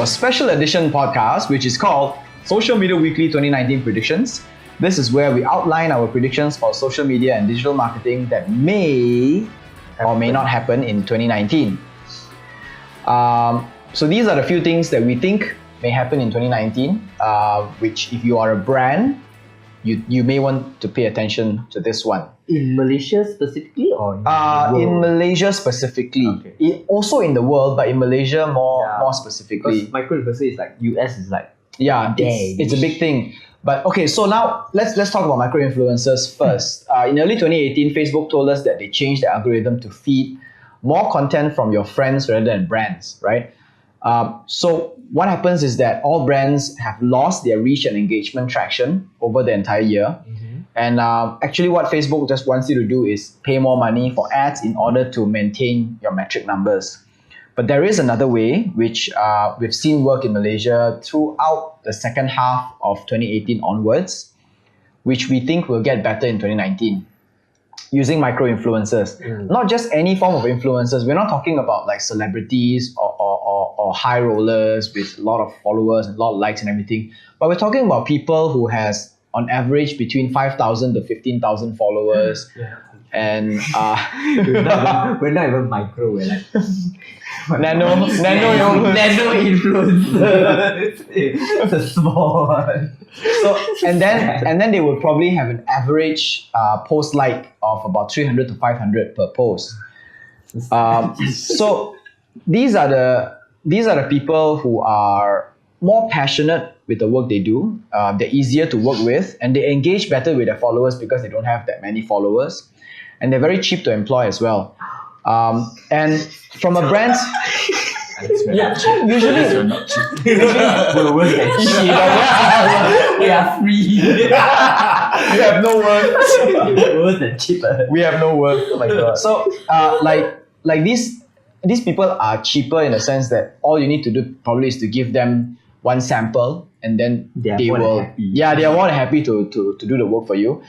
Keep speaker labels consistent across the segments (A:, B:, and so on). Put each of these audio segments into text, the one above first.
A: our special edition podcast, which is called Social Media Weekly 2019 Predictions. This is where we outline our predictions for social media and digital marketing that may or may not happen in 2019. So these are the few things that we think may happen in 2019, which if you are a brand, you may want to pay attention to this one.
B: In Malaysia specifically or
A: in Malaysia specifically. Okay. Also in the world, but in Malaysia more specifically.
B: Because micro-influencer is like US is like
A: it's a big thing. But okay, so now let's talk about micro-influencers first. In early 2018, Facebook told us that they changed the algorithm to feed more content from your friends rather than brands, right? So what happens is that all brands have lost their reach and engagement traction over the entire year. Mm-hmm. And actually what Facebook just wants you to do is pay more money for ads in order to maintain your metric numbers. But there is another way, which we've seen work in Malaysia throughout the second half of 2018 onwards, which we think will get better in 2019. Using micro-influencers. Not just any form of influencers. We're not talking about like celebrities or high rollers with a lot of followers and a lot of likes and everything. But we're talking about people who has on average between 5,000 to 15,000 followers.
B: Yeah.
A: And
B: we're not even micro, we're like
A: nano
B: influencer. It's a small one.
A: So and then they will probably have an average post like of about 300 to 500 per post. So these are the people who are more passionate with the work they do. They're easier to work with, and they engage better with their followers because they don't have that many followers, and they're very cheap to employ as well. And from a brand's usually
B: we're worse than cheap. We are free.
A: We have no worth.
B: We're worse than cheaper.
A: We have no worth. Oh my god. So like these people are cheaper in the sense that all you need to do probably is to give them one sample, and then they are more than happy to do the work for you,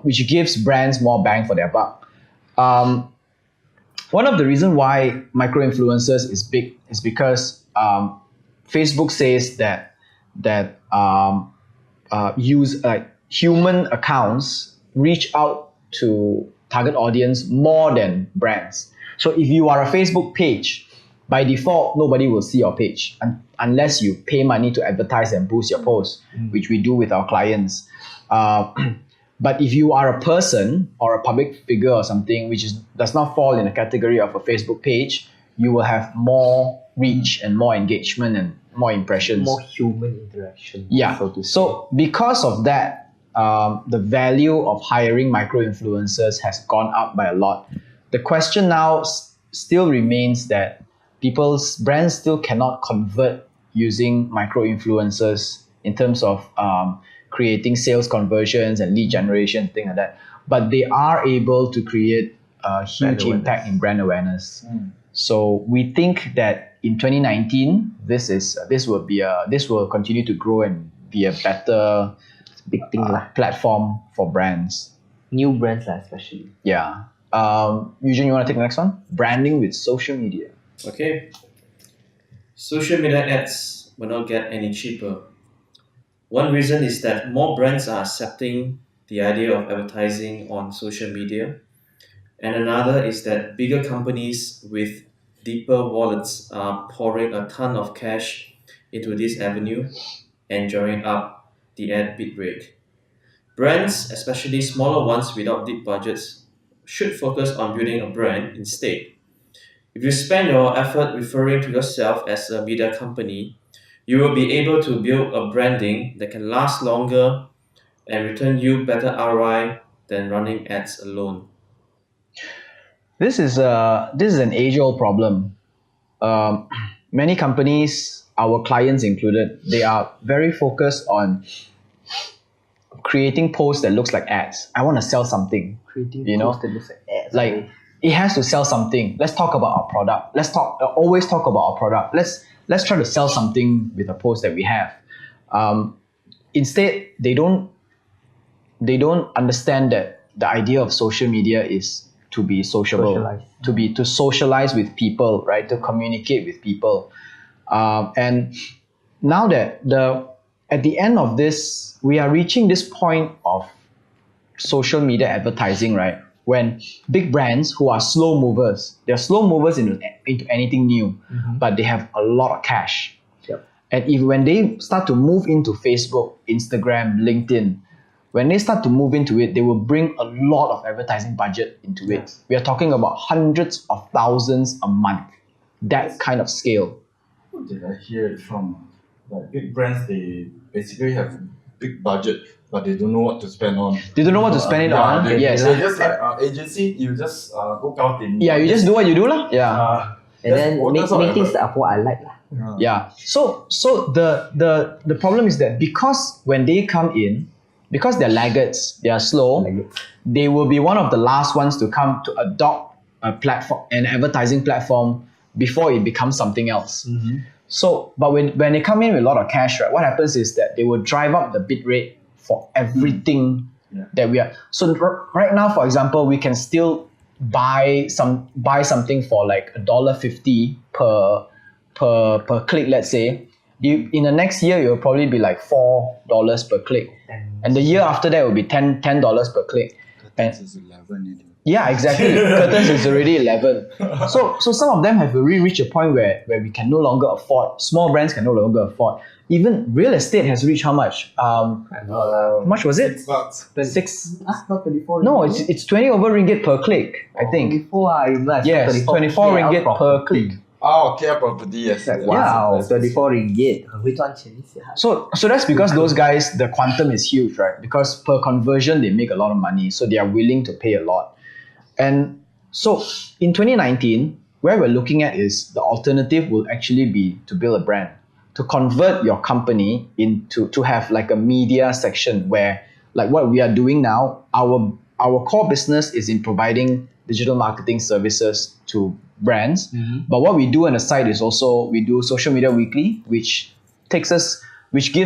A: which gives brands more bang for their buck. One of the reasons why micro-influencers is big is because Facebook says that use human accounts reach out to target audience more than brands. So if you are a Facebook page, by default, nobody will see your page unless you pay money to advertise and boost your post, which we do with our clients. But if you are a person or a public figure or something which does not fall in the category of a Facebook page, you will have more reach and more engagement and more impressions.
B: More human interaction.
A: Yeah. So because of that, the value of hiring micro-influencers has gone up by a lot. The question now still remains that brands still cannot convert using micro-influencers in terms of creating sales conversions and lead generation, things like that. But they are able to create a huge impact in brand awareness. So we think that in 2019, this will continue to grow and be a better
B: big thing
A: platform for brands.
B: New brands especially.
A: Yeah. Eugene, you want to take the next one? Branding with social media.
C: Okay. Social media ads will not get any cheaper. One reason is that more brands are accepting the idea of advertising on social media. And another is that bigger companies with deeper wallets are pouring a ton of cash into this avenue and drawing up the ad bid rate. Brands, especially smaller ones without deep budgets, should focus on building a brand instead. If you spend your effort referring to yourself as a media company, you will be able to build a branding that can last longer and return you better ROI than running ads alone.
A: This is an age-old problem. Many companies, our clients included, they are very focused on creating posts that looks like ads. I want to sell something.
B: Creating
A: posts
B: that looks like ads.
A: Like it has to sell something. Let's talk about our product. Always talk about our product. Let's try to sell something with a post that we have. Instead, they don't understand that the idea of social media is to be sociable, to socialize with people, right? To communicate with people. And now that at the end of this, we are reaching this point of social media advertising, right? When big brands who are slow movers, they're slow movers into anything new, but they have a lot of cash.
B: Yep.
A: And if when they start to move into Facebook, Instagram, LinkedIn, when they start to move into it, they will bring a lot of advertising budget into it.
B: Yes.
A: We are talking about hundreds of thousands a month. That kind of scale.
D: Who did I hear it from? Like big brands, they basically have big budget, but they don't know what to spend on.
A: They don't know what to spend it on.
D: They,
A: Yes.
D: They're just like agency. You just go out in.
A: Yeah, you just do what you do lah. Yeah.
B: And then make
D: that's all I
B: things
D: heard.
B: up what I like lah.
A: Yeah. So the problem is that because when they come in, because they're laggards, they are slow,
B: Laggards.
A: they will be one of the last ones to come to adopt a platform, an advertising platform before it becomes something else. So, but when they come in with a lot of cash, right, what happens is that they will drive up the bit rate for everything that we are. So right now, for example, we can still buy something for like $1.50 per click, let's say. In the next year, it will probably be like $4 per click, and the year after that will be $10 per click. And
D: This is 11.
A: yeah, exactly. Curtains is already 11. So some of them have already reached a point where we can no longer afford. Small brands can no longer afford. Even real estate has reached how much? How much was it?
D: $6.
A: Six.
B: Not 24.
A: No, it's 20 over ringgit per click. I think.
B: 24 you must.
A: Yes, 24 ringgit per click.
D: Oh, care property, yes.
B: Like,
D: yes,
B: wow,
D: yes, yes.
B: 24 ringgit 很会赚钱一些
A: So that's because those guys, the quantum is huge, right? Because per conversion they make a lot of money, so they are willing to pay a lot. And so in 2019, where we're looking at is the alternative will actually be to build a brand, to convert your company into to have like a media section where, like what we are doing now, our core business is in providing digital marketing services to brands. But what we do on the side is also we do social media weekly, which gives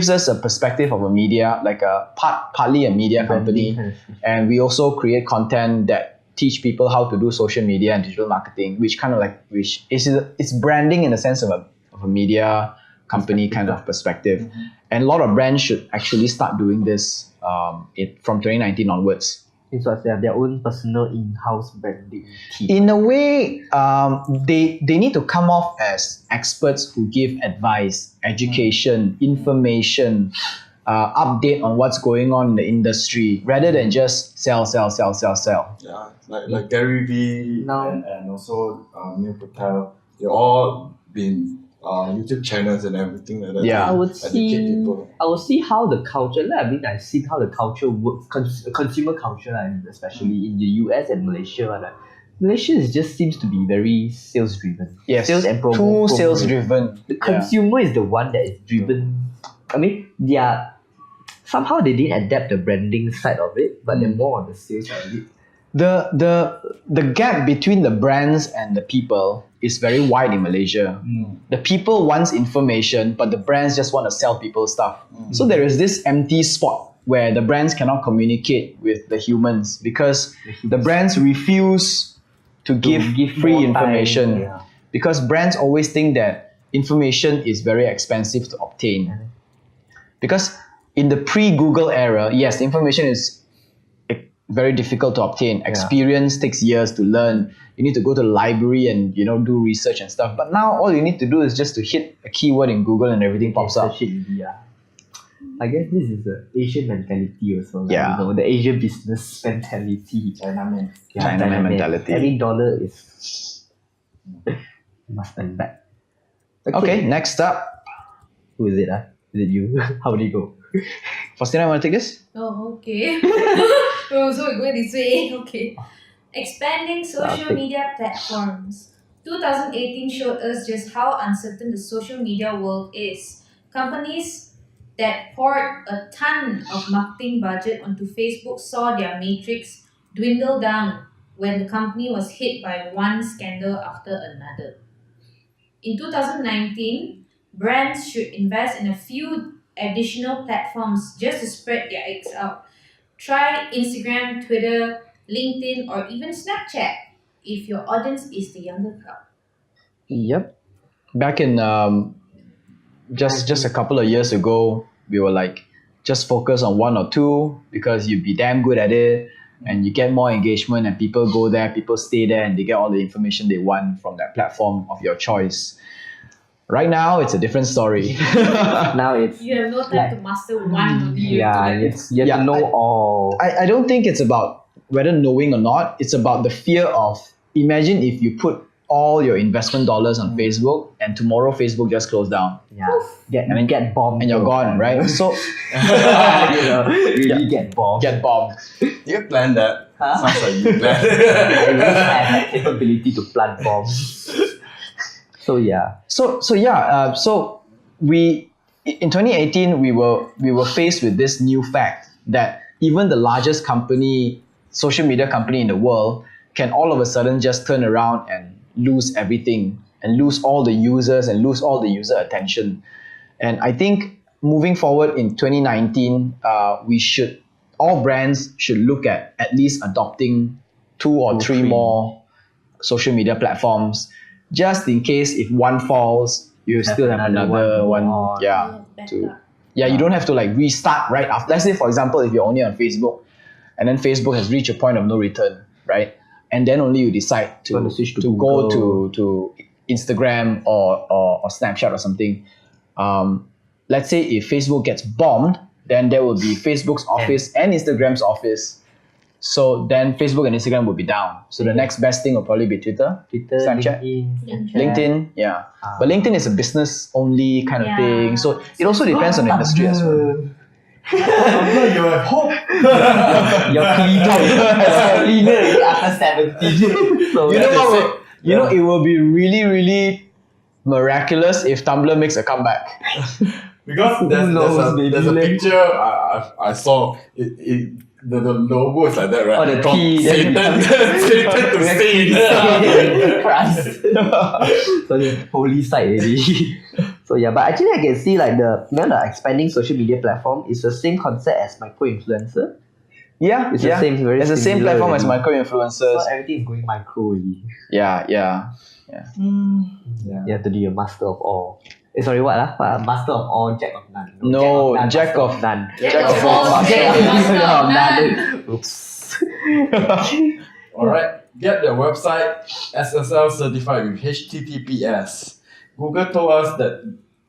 A: us a perspective of a media, like partly a media company. And we also create content that teach people how to do social media and digital marketing, which is branding in the sense of a media company kind of perspective. And a lot of brands should actually start doing this from 2019 onwards.
B: It's what they have their own personal in-house branding team.
A: In a way, they need to come off as experts who give advice, education, information, update on what's going on in the industry, rather than just sell.
D: Yeah, like Gary Vee
B: Now-
D: and also Neil Patel, they all been YouTube channels and everything like that.
A: Yeah.
B: I
D: to
B: would
D: educate
B: see.
D: people.
B: I would see how the culture. I mean, I've seen how the culture works, consumer culture, and especially in the US and Malaysia. Like, Malaysia just seems to be very sales driven.
A: Yes,
B: Sales and promo.
A: too sales driven.
B: The consumer is the one that is driven. I mean, they are somehow they didn't adapt the branding side of it, but they're more on the sales side of it.
A: The gap between the brands and the people is very wide in Malaysia. The people wants information, but the brands just want to sell people stuff. So there is this empty spot where the brands cannot communicate with the humans because the brands refuse to give free
B: more time,
A: information.
B: yeah.
A: Because brands always think that information is very expensive to obtain. Because in the pre-Google era, yes, information is very difficult to obtain. Experience takes years to learn. You need to go to the library and do research and stuff. But now all you need to do is just to hit a keyword in Google and everything pops up.
B: Search it really, yeah. I guess this is the Asian mentality also. Like,
A: Yeah.
B: The Asian business mentality.
D: Chinaman.
A: Chinaman mentality.
B: Every dollar is you must earn back.
A: Okay, next up.
B: Who is it? Is it you? How did it go?
A: Faustina, want to take this?
E: Oh, okay. Oh, so we're going this way. Okay. Expanding social
B: Topic.
E: media platforms. 2018 showed us just how uncertain the social media world is. Companies that poured a ton of marketing budget onto Facebook saw their matrix dwindle down when the company was hit by one scandal after another. In 2019, brands should invest in a few additional platforms just to spread their eggs out. Try Instagram, Twitter, LinkedIn, or even Snapchat if your audience is the younger crowd.
B: Yep.
A: Back in just a couple of years ago, we were like, just focus on one or two because you'd be damn good at it and you get more engagement and people go there, people stay there and they get all the information they want from that platform of your choice. Right now, it's a different story.
B: Now it's
E: You have no time to master one only. You have to
B: you have
A: Yeah,
B: to know all.
A: I don't think it's about whether knowing or not. It's about the fear of, imagine if you put all your investment dollars on Facebook and tomorrow Facebook just closed down
B: Get bombed.
A: and you're gone, right? So
B: Really get bombed.
A: get bombed.
D: You plan that?
B: Huh?
D: Sounds like you
B: I
D: plan.
B: wish I had that capability to plant bombs. So yeah.
A: So we in 2018 we were faced with this new fact that even the largest social media company in the world can all of a sudden just turn around and lose everything and lose all the users and lose all the user attention. And I think moving forward in 2019, all brands should look at least adopting 2 or 3 more social media platforms, just in case if one falls, you still have another one. Yeah, you don't have to like restart right after. Let's say, for example, if you're only on Facebook, and then Facebook has reached a point of no return, right? And then only you decide to
B: switch to
A: go
B: Google.
A: to Instagram or Snapchat or something. Let's say if Facebook gets bombed, then there will be Facebook's office and Instagram's office. So then Facebook and Instagram will be down. So the next best thing will probably be Twitter, Snapchat, LinkedIn. Yeah. But LinkedIn is a business only kind of thing. So it also depends on the industry as well.
D: You have hope.
B: You're cleaner after 17. So
A: You know what? It will be really, really miraculous if Tumblr makes a comeback.
D: Because there's a picture I saw. The logo is like that, right?
B: Oh, the
D: From
B: T.
D: Satan to Satan.
B: Christ. So the holy site already. So yeah, but actually I can see like the expanding social media platform is the same concept as micro influencer.
A: Yeah,
B: It's the same, very
A: It's the same
B: similar
A: platform as
B: already.
A: micro influencers.
B: So everything is going micro already.
A: Yeah.
D: Yeah.
B: You have to be a master of all. Sorry, what? Master of all, jack of none.
A: No,
B: jack
A: jack
B: of
A: of-
B: none.
E: Jack of all, master of none.
B: Oops.
D: Alright, get their website SSL certified with HTTPS. Google told us that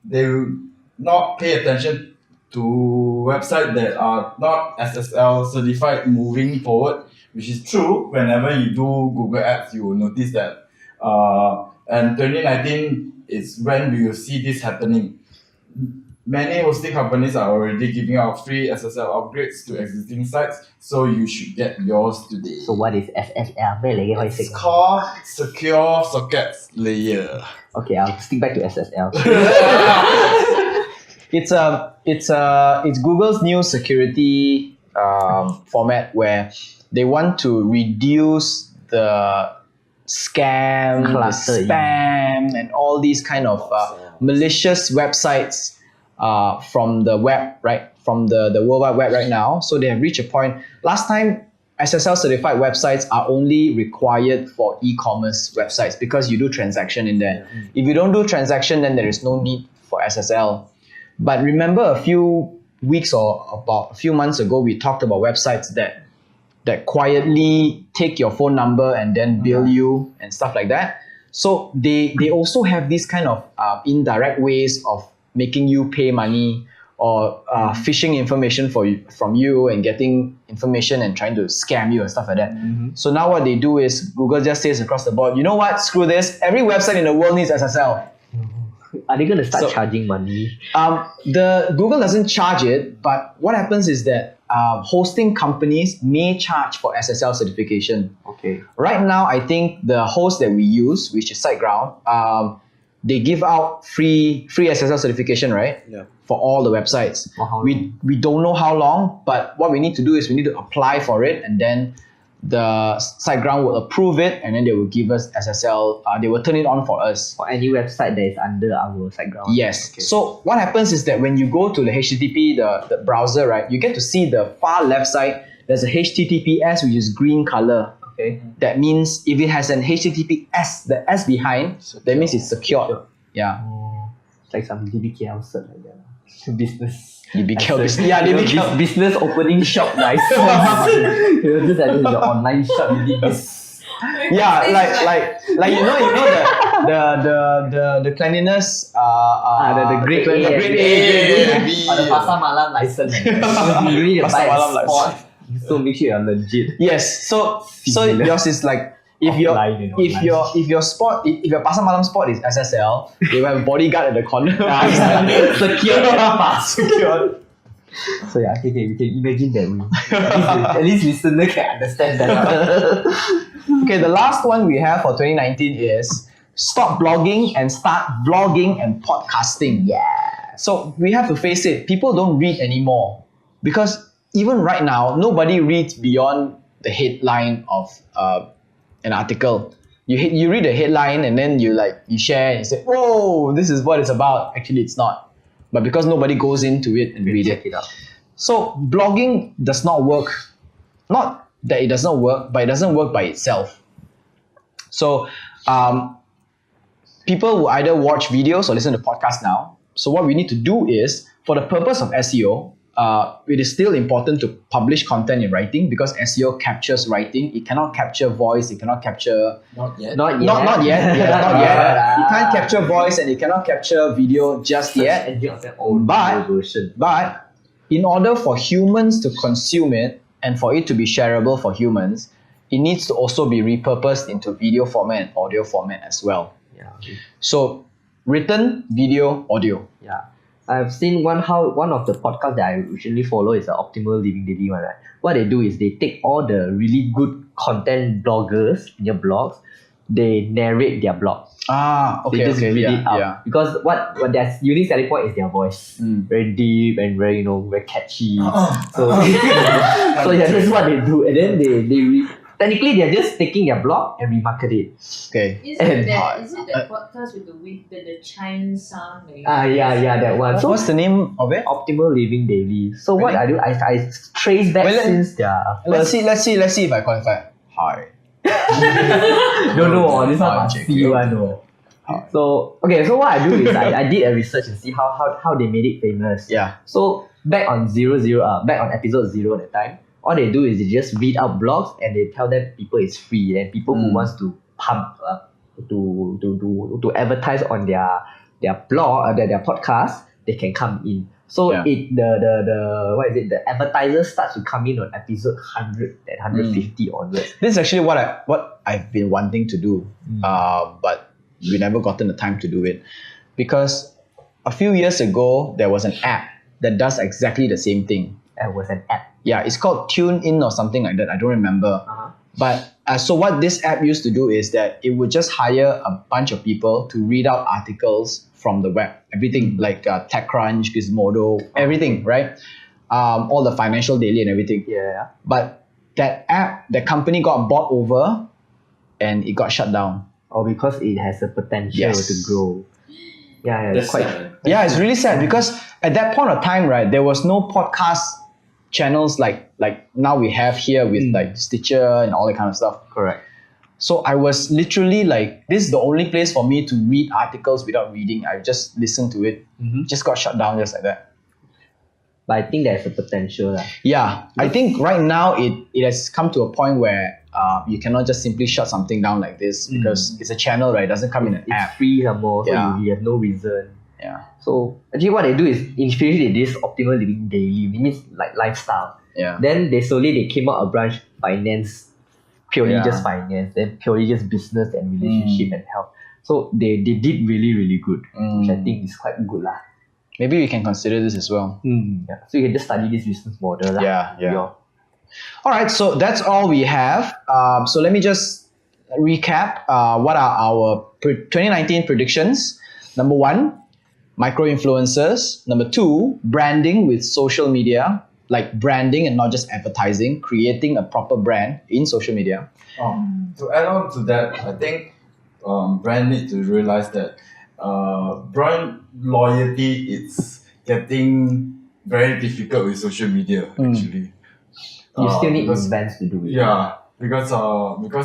D: they will not pay attention to websites that are not SSL certified moving forward, which is true. Whenever you do Google Ads, you will notice that. And 2019 is when we will see this happening. Many hosting companies are already giving out free SSL upgrades to existing sites, so you should get yours today.
B: So what is SSL?
D: It's called Secure Sockets Layer.
B: Okay, I'll stick back to SSL.
A: It's Google's new security format where they want to reduce the scam, the
B: Clutter,
A: spam, and all these kind of malicious websites from the web, right? From the World Wide Web right now. So they have reached a point. Last time, SSL certified websites are only required for e-commerce websites because you do transaction in there. If you don't do transaction, then there is no need for SSL. But remember a few weeks or about a few months ago, we talked about websites that quietly take your phone number and then bill you and stuff like that. So they also have these kind of indirect ways of making you pay money or phishing information from you and getting information and trying to scam you and stuff like that. So now what they do is Google just says across the board, you know what, screw this, every website in the world needs SSL.
B: Are they going to start
A: So-
B: charging money?
A: The Google doesn't charge it, but what happens is that hosting companies may charge for SSL certification.
B: Okay.
A: Right now, I think the host that we use, which is SiteGround, they give out free SSL certification, right?
C: Yeah.
A: For all the websites.
B: For how
A: We don't know how long, but what we need to do is we need to apply for it, and then the SiteGround will approve it, and then they will give us SSL. They will turn it on for us.
B: For any website that is under our SiteGround.
A: Yes.
B: Okay.
A: So what happens is that when you go to the HTTP, the browser, right, you get to see the far left side. There's a HTTPS, which is green color.
B: Okay.
A: That means if it has an HTTPS, the S behind, that means it's secured. Yeah.
B: like some DBKL cert like that. Business.
A: DBKL
B: license.
A: business. Yeah,
B: You know,
A: DBKL.
B: business opening shop license. You know, just like this is the online shop. You need this.
A: Yeah, like you know the cleanliness
B: The grade A,
A: grade A.
B: or the Pasar Malam license. You need to buy
A: Pasar Malam
B: a spot. So make sure you're legit.
A: Yes, so
B: Similar.
A: yours is like if your
B: Offline and
A: if
B: online.
A: your spot if your Pasar Malam spot is SSL, you have a bodyguard at the corner.
B: Secure pass.
A: Secured.
B: So yeah, okay, we can imagine that way. At least listener can understand that.
A: Okay, the last one we have for 2019 is stop blogging and start vlogging and podcasting.
B: Yeah.
A: So we have to face it. People don't read anymore because even right now, nobody reads beyond the headline of an article. You read the headline and then you share and you say, "Whoa, this is what it's about." Actually, it's not. But because nobody goes into it and read
B: Check
A: it.
B: it out.
A: So blogging does not work. Not that it does not work, but it doesn't work by itself. So people will either watch videos or listen to podcasts now. So what we need to do is, for the purpose of SEO, it is still important to publish content in writing because SEO captures writing. It cannot capture voice. It cannot capture
D: Not yet.
B: Not yet.
A: not yet. Yeah, not yet. It can't capture voice and it cannot capture video just yet.
B: Engine of their own
A: But-
B: version.
A: But in order for humans to consume it and for it to be shareable for humans, it needs to also be repurposed into video format and audio format as well.
B: Yeah.
A: So written, video, audio.
B: Yeah. I've seen one of the podcasts that I usually follow is the Optimal Living Daily one, right? What they do is they take all the really good content bloggers in their blogs, they narrate their blog.
A: Okay,
B: They just
A: okay,
B: read
A: yeah,
B: it out.
A: yeah.
B: Because what their unique selling point is their voice. Very deep and very, very catchy. So so yeah, that's what they do. And then technically they're just taking their blog and remarket it.
A: Okay.
E: Is
B: And-
E: it that podcast with the chime sound?
B: Yeah, that one. So
A: What's the name of it?
B: Optimal Living Daily. So what
A: Really?
B: I do, I trace back
A: Well,
B: since their
A: Let's see if I qualify. Hi.
B: no, this one
A: I'm
B: must
A: joking.
B: see one. No. So so what I do is I did a research and see how they made it famous.
A: Yeah.
B: So back on back on episode 0 that time, all they do is they just read out blogs and they tell them people it's free and people who wants to pump to advertise on their blog their podcast, they can come in. So
A: Yeah.
B: the advertiser starts to come in on episode 100 and 150 onwards.
A: This is actually what I've been wanting to do, but we never gotten the time to do it because a few years ago there was an app that does exactly the same thing.
B: It was an app.
A: Yeah, it's called TuneIn or something like that. I don't remember. But so what this app used to do is that it would just hire a bunch of people to read out articles from the web. Everything like TechCrunch, Gizmodo, everything, right? All the Financial Daily and everything.
B: Yeah.
A: But that company got bought over and it got shut down.
B: Or because it has a potential
A: Yes.
B: to grow. Yeah, it's
C: That's
B: quite.
C: sad, man.
A: Yeah, it's really sad because at that point of time, right, there was no podcast channels like now we have here with like Stitcher and all that kind of stuff.
B: Correct.
A: So I was literally like, this is the only place for me to read articles without reading. I just listened to it. Just got shut down just like that.
B: But I think there's a potential. Lah.
A: Yeah, I think right now it has come to a point where you cannot just simply shut something down like this because it's a channel, right? It doesn't come in an
B: It's
A: app.
B: free some more, so
A: Yeah.
B: you have no reason.
A: Yeah,
B: So actually what they do is initially they did Optimal Living Daily, it means like lifestyle.
A: yeah.
B: Then they came out a branch finance, purely
A: Yeah.
B: just finance, then purely just business and relationship and health. So they did really, really good, which I think is quite good lah.
A: Maybe we can consider this as well.
B: Yeah. So you can just study this business model lah.
A: Yeah. All right, so that's all we have. So let me just recap what are our 2019 predictions. Number 1, micro-influencers. Number 2, branding with social media, like branding and not just advertising, creating a proper brand in social media.
D: To add on to that, I think brand need to realize that brand loyalty is getting very difficult with social media actually.
B: You still need
D: because-
B: events to do it.
D: Yeah, because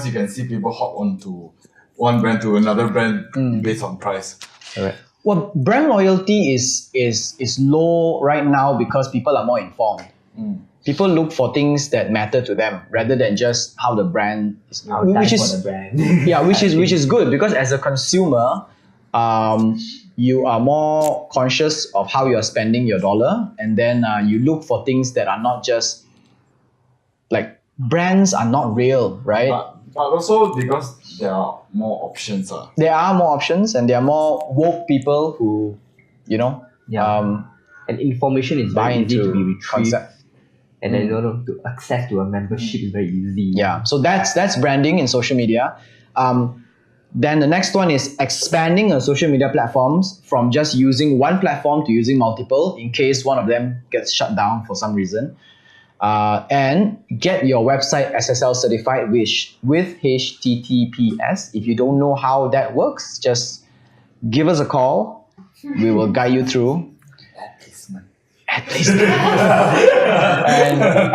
D: you can see people hop on to one brand to another brand based on price.
B: Correct.
A: Well, brand loyalty is low right now because people are more informed. People look for things that matter to them rather than just how the brand is.
B: I'll die for the brand.
A: Yeah, which is good because as a consumer, you are more conscious of how you are spending your dollar, and then you look for things that are not just like brands are not real, right?
D: But also because there are more options.
A: There are more options, and there are more woke people who, you know,
B: Yeah. And information is
A: buy
B: very easy to
A: into
B: be retrieved.
A: concept.
B: And then to access to a membership is very easy.
A: Yeah, so that's branding in social media. Then the next one is expanding on social media platforms from just using one platform to using multiple in case one of them gets shut down for some reason. And get your website SSL certified with HTTPS. If you don't know how that works, just give us a call. We will guide you through.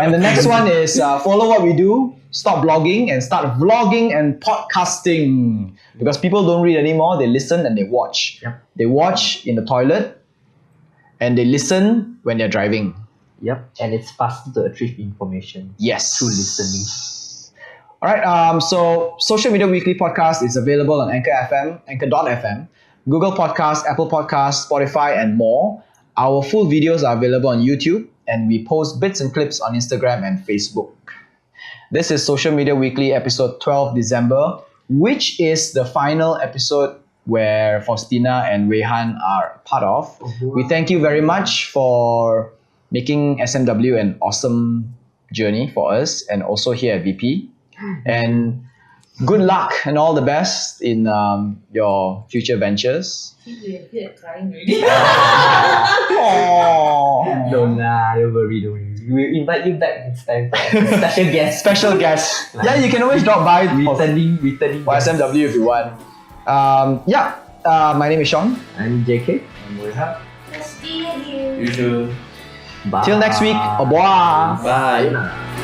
A: And the next one is follow what we do, stop blogging and start vlogging and podcasting. Because people don't read anymore, they listen and they watch.
B: Yep.
A: They watch in the toilet and they listen when they're driving.
B: Yep. And it's faster to retrieve information.
A: Yes.
B: Through listening.
A: Alright, so Social Media Weekly Podcast is available on Anchor FM, Anchor.fm, Google Podcasts, Apple Podcasts, Spotify, and more. Our full videos are available on YouTube, and we post bits and clips on Instagram and Facebook. This is Social Media Weekly episode 12 December, which is the final episode where Faustina and Rehan are part of. We thank you very much for making SMW an awesome journey for us and also here at VP. And good luck and all the best in your future ventures.
E: We are crying already.
A: Aww.
B: Don't worry. We'll invite you back next time for a special guest.
A: Special guest. Yeah, you can always drop by
B: Returning
A: for
B: guest.
A: SMW if you want. My name is Sean.
B: I'm JK.
D: And we have
E: Let's see you.
C: Usual.
B: Bye.
A: Till next week. Au revoir.
C: Bye.
B: Sayonara.